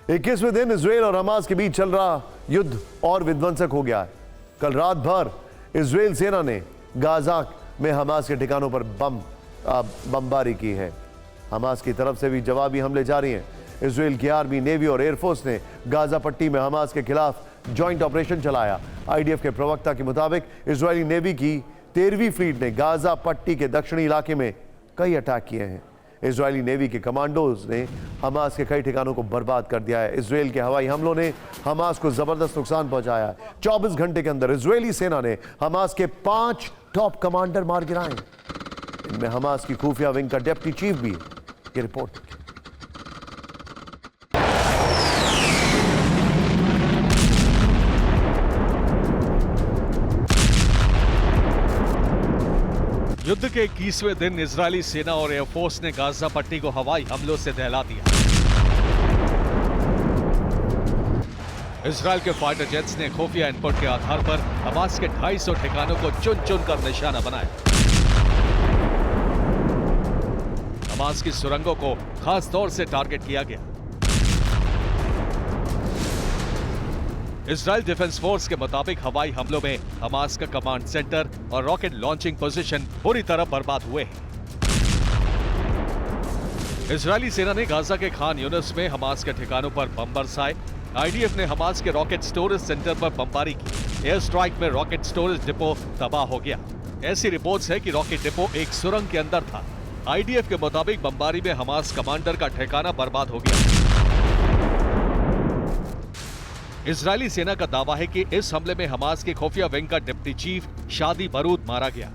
21वें दिन इजराइल और हमास के बीच चल रहा युद्ध और विध्वंसक हो गया है। कल रात भर इजराइल सेना ने गाजा में हमास के ठिकानों पर बमबारी की है। हमास की तरफ से भी जवाबी हमले जारी हैं। इजराइल की आर्मी, नेवी और एयरफोर्स ने गाजा पट्टी में हमास के खिलाफ जॉइंट ऑपरेशन चलाया। आईडीएफ के प्रवक्ता के मुताबिक इजरायली नेवी की 13वीं फ्लीट ने गाजा पट्टी के दक्षिणी इलाके में कई अटैक किए हैं। इजरायली नेवी के कमांडोज ने हमास के कई ठिकानों को बर्बाद कर दिया है। इजराइल के हवाई हमलों ने हमास को जबरदस्त नुकसान पहुंचाया है। 24 घंटे के अंदर इजरायली सेना ने हमास के 5 टॉप कमांडर मार गिराए। इनमें हमास की खुफिया विंग का डिप्टी चीफ भी है। ये रिपोर्ट युद्ध के 21वें दिन इजरायली सेना और एयरफोर्स ने गाजा पट्टी को हवाई हमलों से दहला दिया। इजरायल के फाइटर जेट्स ने खुफिया इनपुट के आधार पर हमास के 250 ठिकानों को चुन चुन कर निशाना बनाया। हमास की सुरंगों को खास तौर से टारगेट किया गया। इजरायल डिफेंस फोर्स के मुताबिक हवाई हमलों में हमास का कमांड सेंटर और रॉकेट लॉन्चिंग पोजीशन पूरी तरह बर्बाद हुए हैं। इजरायली सेना ने गाजा के खान यूनिस में हमास के ठिकानों पर बम बरसाए। आईडीएफ ने हमास के रॉकेट स्टोरेज सेंटर पर बमबारी की। एयर स्ट्राइक में रॉकेट स्टोरेज डिपो तबाह हो गया। ऐसी रिपोर्ट्स है कि रॉकेट डिपो एक सुरंग के अंदर था। आईडीएफ के मुताबिक बमबारी में हमास कमांडर का ठिकाना बर्बाद हो गया। इजरायली सेना का दावा है कि इस हमले में हमास के खुफिया विंग का डिप्टी चीफ शादी बरूद मारा गया।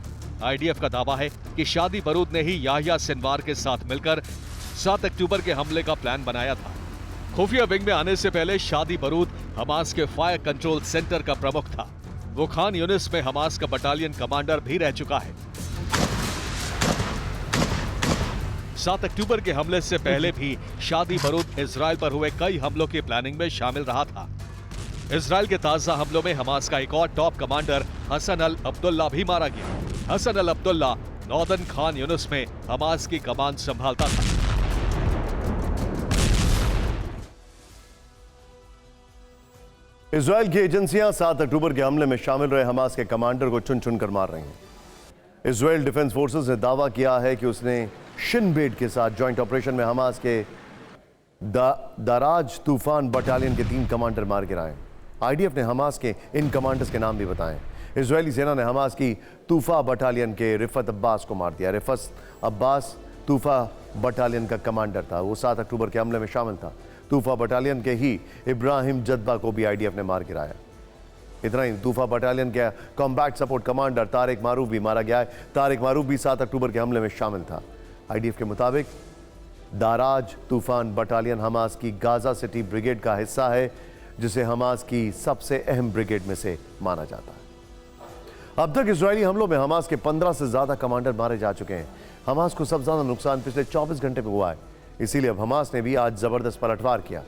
आईडीएफ का दावा है कि शादी बरूद ने ही याहिया सिनवार के साथ मिलकर 7 अक्टूबर के हमले का प्लान बनाया था। खुफिया विंग में आने से पहले शादी बरूद हमास के फायर कंट्रोल सेंटर का प्रमुख था। वो खान यूनिस में हमास का बटालियन कमांडर भी रह चुका है। 7 अक्टूबर के हमले से पहले भी शादी बरूद इजरायल पर हुए कई हमलों की प्लानिंग में शामिल रहा था। इजरायल के ताजा हमलों में हमास का एक और टॉप कमांडर हसन अल अब्दुल्ला भी मारा गया। हसन अल अब्दुल्ला नॉर्दर्न खान यूनिस में हमास की कमान संभालता था। इजरायल की एजेंसियां 7 अक्टूबर के हमले में शामिल रहे हमास के कमांडर को चुन चुन कर मार रही हैं। इजरायल डिफेंस फोर्सेस ने दावा किया है कि उसने शिन बेट के साथ जॉइंट ऑपरेशन में हमास के दाराज तूफान बटालियन के 3 कमांडर मार गिराए। आईडीएफ ने हमास के इन कमांडर्स के नाम भी बताए। इजरायली सेना ने हमास की तूफा बटालियन के रिफत अब्बास को मार दिया। रिफत अब्बास तूफा बटालियन का कमांडर था। वो 7 अक्टूबर के हमले में शामिल था। तूफा बटालियन के ही इब्राहिम जद्बा को भी आईडीएफ ने मार गिराया। इतना ही, तूफा बटालियन के कॉम्बैट सपोर्ट कमांडर तारिक मारूफ भी मारा गया है। तारिक मारूफ भी 7 अक्टूबर के हमले में शामिल था। आईडीएफ के मुताबिक दाराज तूफान बटालियन हमास की गाजा सिटी ब्रिगेड का हिस्सा है, जिसे हमास की सबसे अहम ब्रिगेड में से माना जाता है। अब तक इजरायली हमलों में हमास के 15 से ज्यादा कमांडर मारे जा चुके हैं। हमास को सबसे ज्यादा नुकसान पिछले 24 घंटे में हुआ है। इसीलिए अब हमास ने भी आज जबरदस्त पलटवार किया।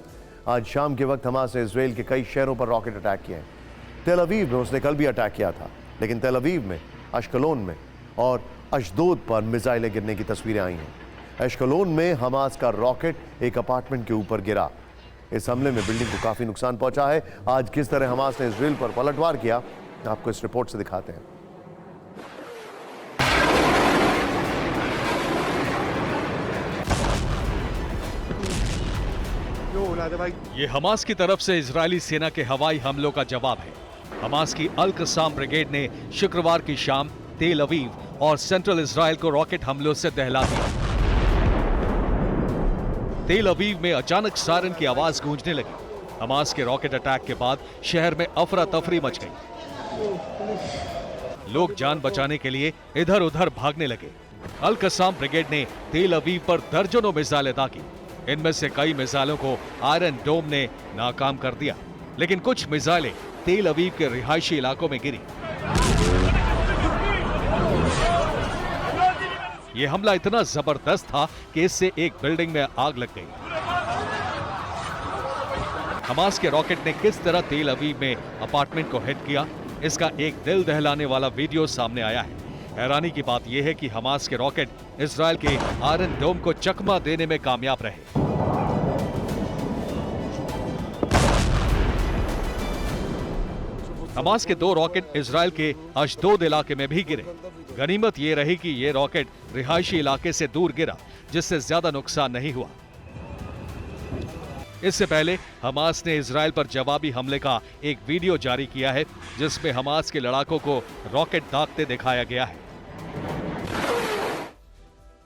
आज शाम के वक्त हमास ने इजराइल के कई शहरों पर रॉकेट अटैक किए हैं। तेल अवीव में उसने कल भी अटैक किया था, लेकिन तेल अवीव में, अश्कलोन में और अशदोद पर मिसाइलें गिरने की तस्वीरें आई हैं। अश्कलोन में हमास का रॉकेट एक अपार्टमेंट के ऊपर गिरा। इस हमले में बिल्डिंग को काफी नुकसान पहुंचा है। आज किस तरह हमास ने इजराइल पर पलटवार किया, आपको इस रिपोर्ट से दिखाते हैं। ये हमास की तरफ से इजरायली सेना के हवाई हमलों का जवाब है। हमास की अल कसाम ब्रिगेड ने शुक्रवार की शाम तेल अवीव और सेंट्रल इजराइल को रॉकेट हमलों से दहला दिया। तेल अवीव में अचानक सायरन की आवाज गूंजने लगी। हमास के रॉकेट अटैक के बाद शहर में अफरा तफरी मच गई। लोग जान बचाने के लिए इधर उधर भागने लगे। अल कसाम ब्रिगेड ने तेल अवीव पर दर्जनों मिसाइलें दागी। इनमें से कई मिसाइलों को आयरन डोम ने नाकाम कर दिया, लेकिन कुछ मिसाइलें तेल अवीव के रिहायशी इलाकों में गिरी। यह हमला इतना जबरदस्त था कि इससे एक बिल्डिंग में आग लग गई। हमास के रॉकेट ने किस तरह तेल अवीव में अपार्टमेंट को हिट किया, इसका एक दिल दहलाने वाला वीडियो सामने आया है। हैरानी की बात यह है कि हमास के रॉकेट इजरायल के आयरन डोम को चकमा देने में कामयाब रहे। हमास के 2 रॉकेट इजराइल के अशदोद इलाके में भी गिरे। गनीमत ये रही कि ये रॉकेट रिहायशी इलाके से दूर गिरा, जिससे ज्यादा नुकसान नहीं हुआ। इससे पहले हमास ने इजराइल पर जवाबी हमले का एक वीडियो जारी किया है, जिसमें हमास के लड़ाकों को रॉकेट दागते दिखाया गया है।